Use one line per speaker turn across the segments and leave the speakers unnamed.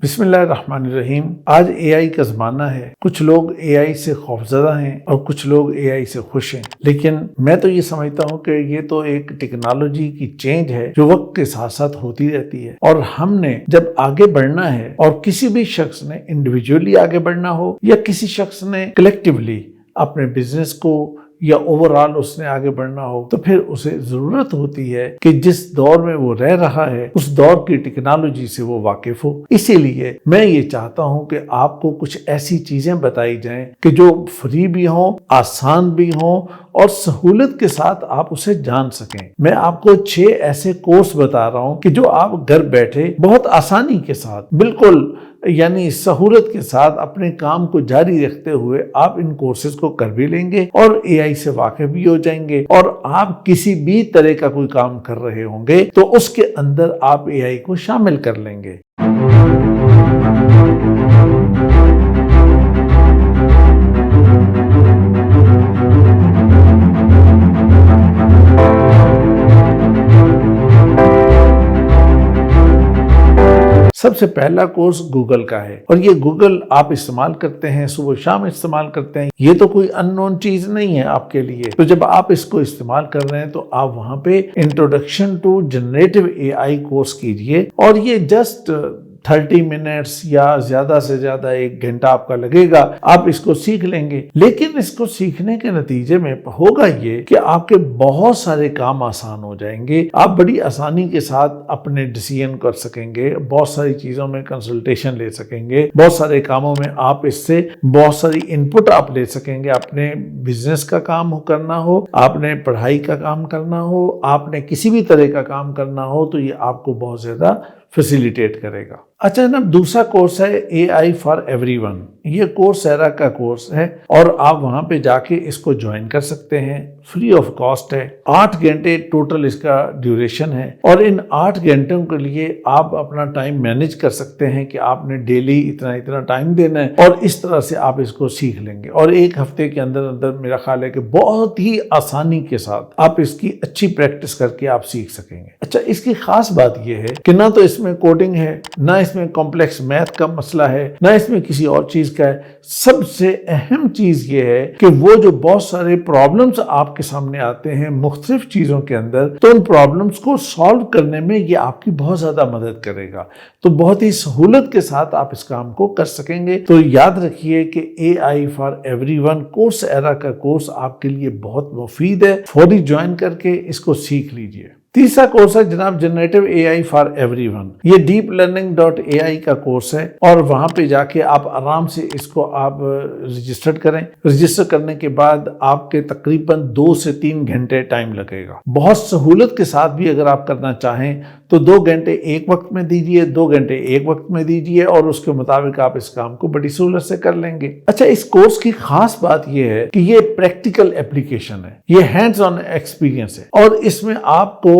बिस्मिल्लाहिर्रहमानिर्रहीम। आज एआई का ज़माना है। कुछ लोग एआई से खौफज़दा हैं और कुछ लोग एआई से खुश हैं, लेकिन मैं तो ये समझता हूँ कि ये तो एक टेक्नोलॉजी की चेंज है जो वक्त के साथ साथ होती रहती है, और हमने जब आगे बढ़ना है, और किसी भी शख्स ने इंडिविजुअली आगे बढ़ना हो या किसी शख्स ने कलेक्टिवली अपने बिजनेस को या ओवरऑल उसने आगे बढ़ना हो, तो फिर उसे जरूरत होती है कि जिस दौर में वो रह रहा है उस दौर की टेक्नोलॉजी से वो वाकिफ हो। इसीलिए मैं ये चाहता हूं कि आपको कुछ ऐसी चीजें बताई जाएं कि जो फ्री भी हों, आसान भी हों और सहूलत के साथ आप उसे जान सकें। मैं आपको 6 ऐसे कोर्स बता रहा हूं कि जो आप घर बैठे बहुत आसानी के साथ, बिल्कुल यानी सहूलत के साथ अपने काम को जारी रखते हुए आप इन कोर्सेज को कर भी लेंगे और एआई से वाकिफ भी हो जाएंगे। और आप किसी भी तरह का कोई काम कर रहे होंगे तो उसके अंदर आप एआई को शामिल कर लेंगे। सबसे पहला कोर्स गूगल का है, और ये गूगल आप इस्तेमाल करते हैं, सुबह शाम इस्तेमाल करते हैं, ये तो कोई अननोन चीज नहीं है आपके लिए। तो जब आप इसको इस्तेमाल कर रहे हैं तो आप वहां पे introduction to generative AI course कीजिए, और ये जस्ट 30 मिनट्स या ज्यादा से ज्यादा 1 घंटा आपका लगेगा, आप इसको सीख लेंगे। लेकिन इसको सीखने के नतीजे में होगा ये कि आपके बहुत सारे काम आसान हो जाएंगे। आप बड़ी आसानी के साथ अपने डिसीजन कर सकेंगे, बहुत सारी चीजों में कंसल्टेशन ले सकेंगे, बहुत सारे कामों में आप इससे बहुत सारी इनपुट आप ले सकेंगे। अपने बिजनेस का काम करना हो, आपने पढ़ाई का काम करना हो, आपने किसी भी तरह का काम करना हो, तो ये आपको बहुत ज्यादा फैसिलिटेट करेगा। अच्छा ना, दूसरा कोर्स है एआई फॉर एवरीवन। ये कोर्सेरा का कोर्स है और आप वहां पे जाके इसको ज्वाइन कर सकते हैं, फ्री ऑफ कॉस्ट है। 8 घंटे टोटल इसका ड्यूरेशन है, और इन 8 घंटों के लिए आप अपना टाइम मैनेज कर सकते हैं कि आपने डेली इतना इतना टाइम देना है, और इस तरह से आप इसको सीख लेंगे। और 1 हफ्ते के अंदर अंदर मेरा ख्याल है कि बहुत ही आसानी के साथ आप इसकी अच्छी प्रैक्टिस करके आप सीख सकेंगे। अच्छा, इसकी खास बात यह है कि ना तो इसमें कोडिंग है, ना इसमें कॉम्प्लेक्स मैथ का मसला है, ना इसमें किसी और चीज का है। सबसे अहम चीज ये है कि वो जो बहुत सारे प्रॉब्लम्स आपके सामने आते हैं मुख्तलिफ चीजों के अंदर, तो उन प्रॉब्लम्स को सॉल्व करने में ये आपकी बहुत ज्यादा मदद करेगा। तो बहुत ही सहूलत के साथ आप इस काम को कर सकेंगे। तो याद रखिए कि एआई फॉर एवरीवन कोर्सेरा का कोर्स आपके लिए बहुत मुफीद है। फौरी ज्वाइन करके इसको सीख लीजिए। तीसरा कोर्स है जनाब जनरेटिव एआई फॉर एवरीवन। ये deeplearning.ai का कोर्स है, और वहां पे जाके आप आराम से इसको आप रजिस्टर करें। रजिस्टर करने के बाद आपके तकरीबन 2 से 3 घंटे टाइम लगेगा। बहुत सहूलत के साथ भी अगर आप करना चाहें तो 2 घंटे एक वक्त में दीजिए, 2 घंटे एक वक्त में दीजिए, और उसके मुताबिक आप इस काम को बड़ी सहूलत से कर लेंगे। अच्छा, इस कोर्स की खास बात यह है कि ये प्रैक्टिकल एप्लीकेशन है, ये हैंड्स ऑन एक्सपीरियंस है, और इसमें आपको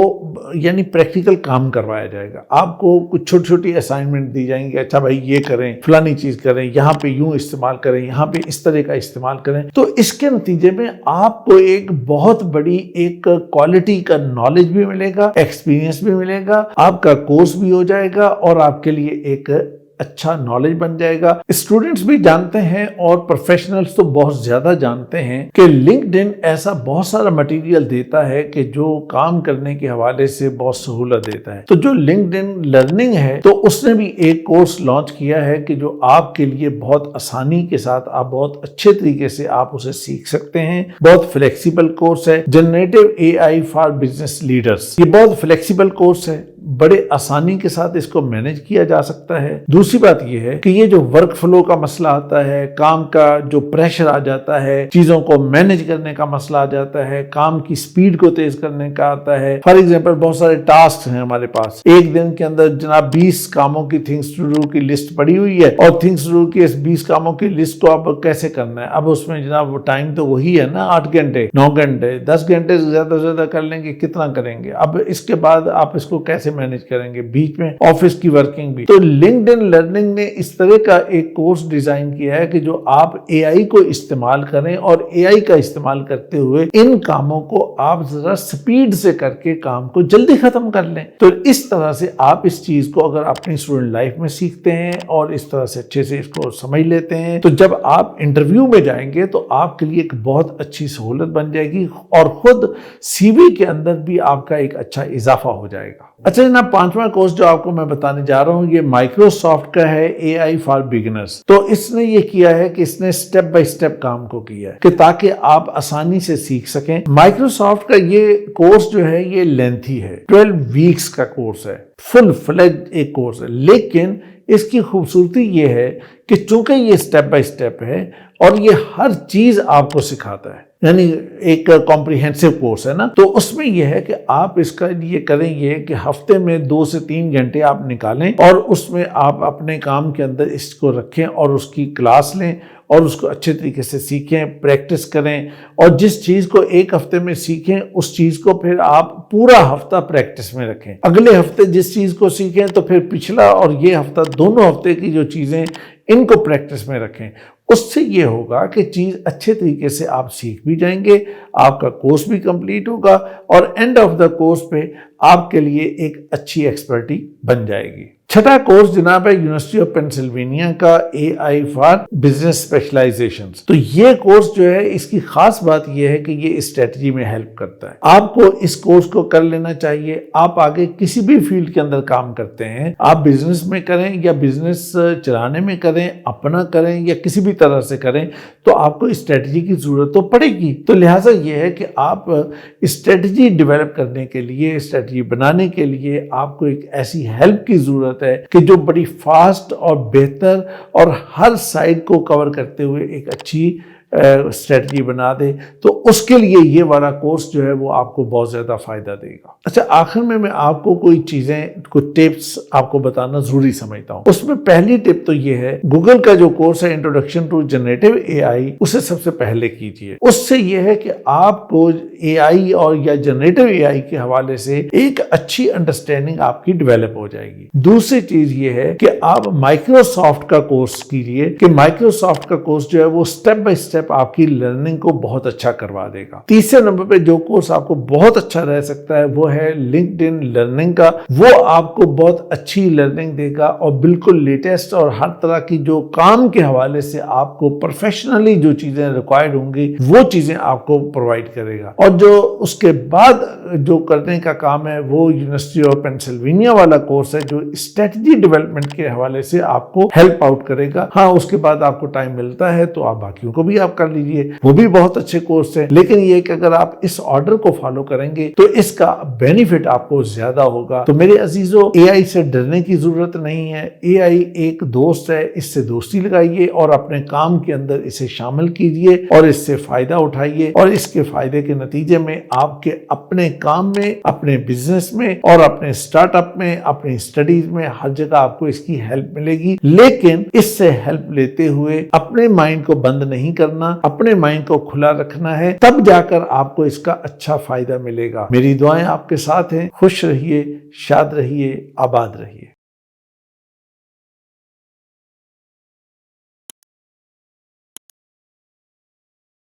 यानी प्रैक्टिकल काम करवाया जाएगा। आपको कुछ छोटी छोटी असाइनमेंट दी जाएंगी, अच्छा भाई ये करें, फलानी चीज करें, यहाँ पे यूं इस्तेमाल करें, यहाँ पे इस तरह का इस्तेमाल करें। तो इसके नतीजे में आपको एक बहुत बड़ी एक क्वालिटी का नॉलेज भी मिलेगा, एक्सपीरियंस भी मिलेगा, आपका कोर्स भी हो जाएगा, और आपके लिए एक अच्छा नॉलेज बन जाएगा। स्टूडेंट्स भी जानते हैं और प्रोफेशनल्स तो बहुत ज्यादा जानते हैं कि लिंक्डइन ऐसा बहुत सारा मटेरियल देता है कि जो काम करने के हवाले से बहुत सहूलत देता है। तो जो लिंक्डइन लर्निंग है, तो उसने भी एक कोर्स लॉन्च किया है कि जो आपके लिए बहुत आसानी के साथ आप बहुत अच्छे तरीके से आप उसे सीख सकते हैं। बहुत फ्लेक्सिबल कोर्स है, generative AI for business leaders. ये बहुत फ्लेक्सिबल कोर्स है, बड़े आसानी के साथ इसको मैनेज किया जा सकता है। दूसरी बात यह है कि ये जो वर्क फ्लो का मसला आता है, काम का जो प्रेशर आ जाता है, चीजों को मैनेज करने का मसला आ जाता है, काम की स्पीड को तेज करने का आता है। फॉर एग्जांपल, बहुत सारे टास्क हैं हमारे पास, एक दिन के अंदर जनाब 20 कामों की थिंग्स टू डू की लिस्ट पड़ी हुई है, और थिंग्स टू डू की इस 20 कामों की लिस्ट को अब कैसे करना है। अब उसमें जनाब वो टाइम तो वही है ना, 8 घंटे 9 घंटे 10 घंटे से ज्यादा कर लेंगे, कितना करेंगे। अब इसके बाद आप इसको कैसे مینج کریں گے، بیچ میں آفس کی ورکنگ بھی۔ تو لنکڈ ان لرننگ نے اس طرح کا ایک کورس ڈیزائن کیا ہے کہ جو آپ اے آئی کو استعمال کریں اور اے آئی کا استعمال کرتے ہوئے ان کاموں کو آپ ذرا سپیڈ سے کر کے کام کو جلدی ختم کر لیں۔ تو اس طرح سے آپ اس چیز کو اگر اپنی اسٹوڈنٹ لائف میں سیکھتے ہیں اور اس طرح سے اچھے سے اس کو سمجھ لیتے ہیں تو جب آپ انٹرویو میں جائیں گے تو آپ کے لیے ایک بہت اچھی سہولت بن جائے گی اور خود سی وی کے اندر بھی آپ کا ایک اچھا اضافہ ہو جائے گا۔ اچھا جناب، پانچواں کورس جو آپ کو میں بتانے جا رہا ہوں یہ مائکروسافٹ کا ہے، اے آئی فار بگنرز۔ تو اس نے یہ کیا ہے کہ اس نے سٹیپ بائی سٹیپ کام کو کیا ہے کہ تاکہ آپ آسانی سے سیکھ سکیں۔ مائکروسافٹ کا یہ کورس جو ہے یہ لینتھی ہے، 12 ویکس کا کورس ہے، فل فلیجڈ ایک کورس ہے، لیکن اس کی خوبصورتی یہ ہے کہ چونکہ یہ سٹیپ بائی سٹیپ ہے اور یہ ہر چیز آپ کو سکھاتا ہے، یعنی ایک کمپریہنسو کورس ہے نا، تو اس میں یہ ہے کہ آپ اس کا یہ کریں یہ کہ ہفتے میں 2 سے 3 گھنٹے آپ نکالیں اور اس میں آپ اپنے کام کے اندر اس کو رکھیں اور اس کی کلاس لیں اور اس کو اچھے طریقے سے سیکھیں، پریکٹس کریں، اور جس چیز کو ایک ہفتے میں سیکھیں اس چیز کو پھر آپ پورا ہفتہ پریکٹس میں رکھیں۔ اگلے ہفتے جس چیز کو سیکھیں تو پھر پچھلا اور یہ ہفتہ دونوں ہفتے کی جو چیزیں ان کو پریکٹس میں رکھیں۔ اس سے یہ ہوگا کہ چیز اچھے طریقے سے آپ سیکھ بھی جائیں گے، آپ کا کورس بھی کمپلیٹ ہوگا اور اینڈ آف دا کورس پہ آپ کے لیے ایک اچھی ایکسپرٹی بن جائے گی۔ چھٹا کورس جناب ہے یونیورسٹی آف پینسلوینیا کا اے آئی فار بزنس اسپیشلائزیشنز۔ تو یہ کورس جو ہے اس کی خاص بات یہ ہے کہ یہ اسٹریٹجی میں ہیلپ کرتا ہے۔ آپ کو اس کورس کو کر لینا چاہیے۔ آپ آگے کسی بھی فیلڈ کے اندر کام کرتے ہیں، آپ بزنس میں کریں یا بزنس چلانے میں کریں، اپنا کریں یا کسی بھی طرح سے کریں، تو آپ کو اسٹریٹجی کی ضرورت تو پڑے گی۔ تو لہٰذا یہ ہے کہ آپ اسٹریٹجی ڈیولپ کرنے کے لیے، اسٹریٹجی بنانے کے لیے آپ کو ایک ایسی ہیلپ کی ضرورت ہے کہ جو بڑی فاسٹ اور بہتر اور ہر سائڈ کو کور کرتے ہوئے ایک اچھی اسٹریٹجی بنا دے۔ تو اس کے لیے یہ والا کورس جو ہے وہ آپ کو بہت زیادہ فائدہ دے گا۔ اچھا، آخر میں آپ کو کوئی چیزیں، کوئی ٹپس آپ کو بتانا ضروری سمجھتا ہوں۔ اس میں پہلی ٹپ تو یہ ہے، گوگل کا جو کورس ہے انٹروڈکشن ٹو جنریٹو اے آئی، اسے سب سے پہلے کیجیے۔ اس سے یہ ہے کہ آپ کو اے آئی اور یا جنریٹو اے آئی کے حوالے سے ایک اچھی انڈرسٹینڈنگ آپ کی ڈیولپ ہو جائے گی۔ دوسری چیز یہ ہے کہ آپ مائکروسافٹ کا کورس کیجیے کہ مائکروسافٹ کا کورس جو ہے وہ سٹیپ بائی سٹیپ آپ کی لرننگ کو بہت اچھا کروا دے گا۔ تیسرے نمبر پہ جو کورس آپ کو بہت اچھا رہ سکتا ہے وہ ہے لنکڈ ان لرننگ کا۔ وہ آپ کو بہت اچھی لرننگ دے گا اور بالکل لیٹسٹ اور ہر طرح کی جو کام کے حوالے سے آپ کو پروفیشنلی جو چیزیں ریکوائرڈ ہوں گی وہ چیزیں آپ کو پرووائڈ کرے گا۔ اور جو اس کے بعد جو کرنے کا کام ہے وہ یونیورسٹی آف پینسلوینیا والا کورس ہے جو اسٹریٹجی ڈیولپمنٹ کے حوالے سے آپ کو ہیلپ آؤٹ کرے گا۔ ہاں، اس کے بعد آپ کو ٹائم ملتا ہے تو آپ باقیوں کو بھی آپ کر لیجئے، وہ بھی بہت اچھے کورس ہیں، لیکن یہ کہ اگر آپ اس آرڈر کو فالو کریں گے تو اس کا بینیفٹ آپ کو زیادہ ہوگا۔ تو میرے عزیزو، اے آئی سے ڈرنے کی ضرورت نہیں ہے۔ اے آئی ایک دوست ہے، اس سے دوستی لگائیے اور اپنے کام کے اندر اسے شامل کیجئے اور اس سے فائدہ اٹھائیے، اور اس کے فائدے کے نتیجے میں آپ کے اپنے کام میں، اپنے بزنس میں اور اپنے سٹارٹ اپ میں، اپنی اسٹڈیز میں ہر جگہ آپ کو اس کی ہیلپ ملے گی۔ لیکن اس سے ہیلپ لیتے ہوئے اپنے مائنڈ کو بند نہیں کرنا، اپنے مائنڈ کو کھلا رکھنا ہے، تب جا کر آپ کو اس کا اچھا فائدہ ملے گا۔ میری دعائیں آپ کے ساتھ ہیں۔ خوش رہیے، شاد رہیے، آباد رہیے۔